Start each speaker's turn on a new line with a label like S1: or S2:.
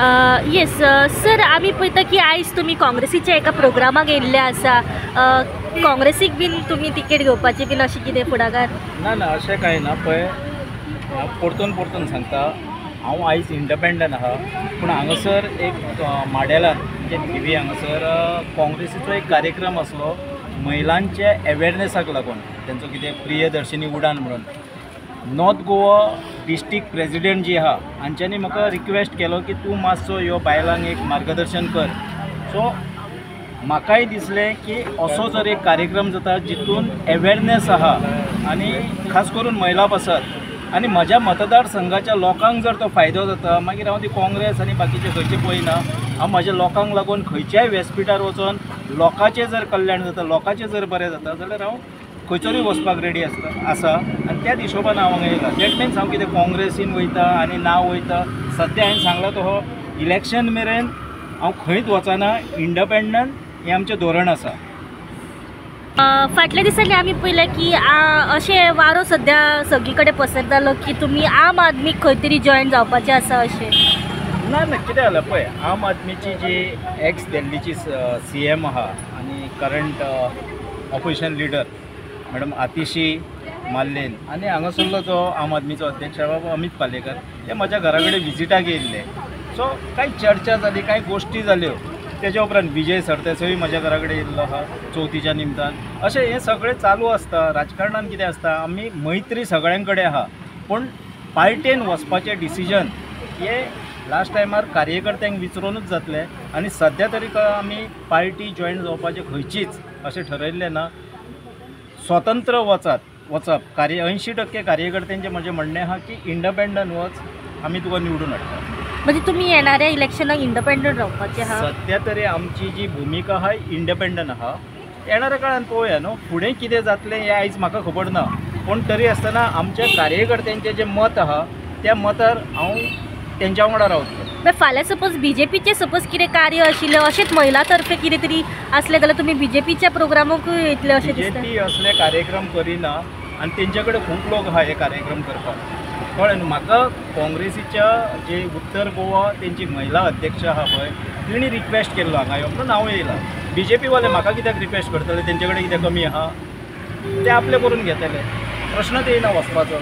S1: Yes sir, आम्ही पळयता की आयज तुम्ही काँग्रेसीच्या एका प्रोग्रामाक येयल्ले आसा. काँग्रेसीक बीन तुम्ही तिकेट घेवपाची बीन अशें कितें फुडाकार?
S2: ना अशें कांय ना. पळय, परतून सांगता, हांव आयज इंडिपेंडंट आहा, पूण हांगासर एक माडेलान म्हणजे थिवी हांगासर काँग्रेसीचो एक कार्यक्रम आसलो महिलांच्या अवेरनेसाक लागून. तेंचो कितें प्रियदर्शिनी उडान म्हणून नॉर्थ गोवा डिस्ट्रिक्ट प्रेसिडेंट जी आहा हांच्यांनी म्हाका रिक्वेस्ट केलो की तूं मातसो ह्यो बायलांक एक मार्गदर्शन कर. सो म्हाकाय दिसलें की असो जर एक कार्यक्रम जाता जितून अवेरनेस आहा आनी खास करून महिला बसत आनी म्हज्या मतदारसंघाच्या लोकांक जर तो फायदो जाता, मागीर हांव ती काँग्रेस आनी बाकीचे खंयचे पळयना. हांव म्हाज्या लोकांक लागून खंयच्याय व्यासपीठार वचून लोकांचें जर कल्याण जाता, लोकांचें जर बरें जाता जाल्यार हांव खंयसरूय वचपाक रेडी आसा. आनी त्या हिशोबान हांव हांगा येयला. दॅट मिन्स हांव कितें काँग्रेसीन वयता आनी नांव वयता. सद्या हांवें सांगला तो हो इलेक्शन मेरेन हांव खंयच वचना. इंडिपेंडंट हें आमचें धोरण आसा.
S1: फाटल्या दिसांनी आमी पळयलें की अशें वारो सद्या सगळी कडेन पसरतालो की तुमी आम आदमीक खंय तरी जॉयन जावपाचें आसा अशें.
S2: ना कितें जालां पळय, आम आदमीची जी एक्स दिल्लीची CM आहा आनी current opposition leader madam Atishi Marlena आनी हांगासरलो जो आम आदमीचो अध्यक्ष बाबा अमित पालेकर हे म्हज्या घरा कडेन विजिटाक येयल्ले. सो कांय चर्चा जाली, कांय गोश्टी जाल्यो. तेज्या उपरांत विजय सरदेसाय म्हज्या घरा कडेन येयल्लो आहा चवथीच्या निमतान. अशें हें सगळें चालू आसता. राजकारणान कितें आसता, आमी मैत्री सगळ्यां कडेन आहा, पूण पार्टेन वचपाचें डिसिजन हे लास्ट टायमार कार्यकर्त्यांक विचारूनच जातलें. आनी सद्या तरी आमी पार्टी जॉयन जावपाचें खंयचीच अशें ठरयल्लें ना. स्वतंत्र वचप 80% कार्यकर्त्यांचें म्हजें म्हणणें आहा की इंडिपेंडंट वच, आमी तुका निवडून हाडटा.
S1: म्हणजे तुम्ही येणाऱ्या इलेक्शनाक इंडिपेंडंट रावपाचें आहा?
S2: सद्या तरी आमची जी भुमिका आहा इंडिपेंडंट आहा. येणाऱ्या काळान पळोवया न्हू फुडें कितें जातलें हें आयज म्हाका खबर ना. पूण तरी आसतना आमच्या कार्यकर्त्यांचें जें मत आहा त्या मतार हांव तेंच्या वांगडा रावतलो.
S1: फाल्यां सपोज BJPचें सपोज कितें कार्य आशिल्लें अशेंच महिला तर्फे कितें तरी आसलें जाल्यार तुमी BJPच्या प्रोग्रामाकूय येतले अशें दिसता?
S2: BJP असले कार्यक्रम करिना आनी तेंचे कडेन खूब लोक आहा हे कार्यक्रम करपाक. कळ्ळें न्हू. म्हाका काँग्रेसीच्या जे उत्तर गोवा तेंची महिला अध्यक्ष आहा पळय तिणी रिक्वेस्ट केल्लो हांगा यो म्हणून हांव येयला. BJP वाले म्हाका कित्याक रिक्वेस्ट करतले, तेंचे कडेन कितें कमी आहा ते आपले करून घेतले. प्रश्नच येयना वचपाचो.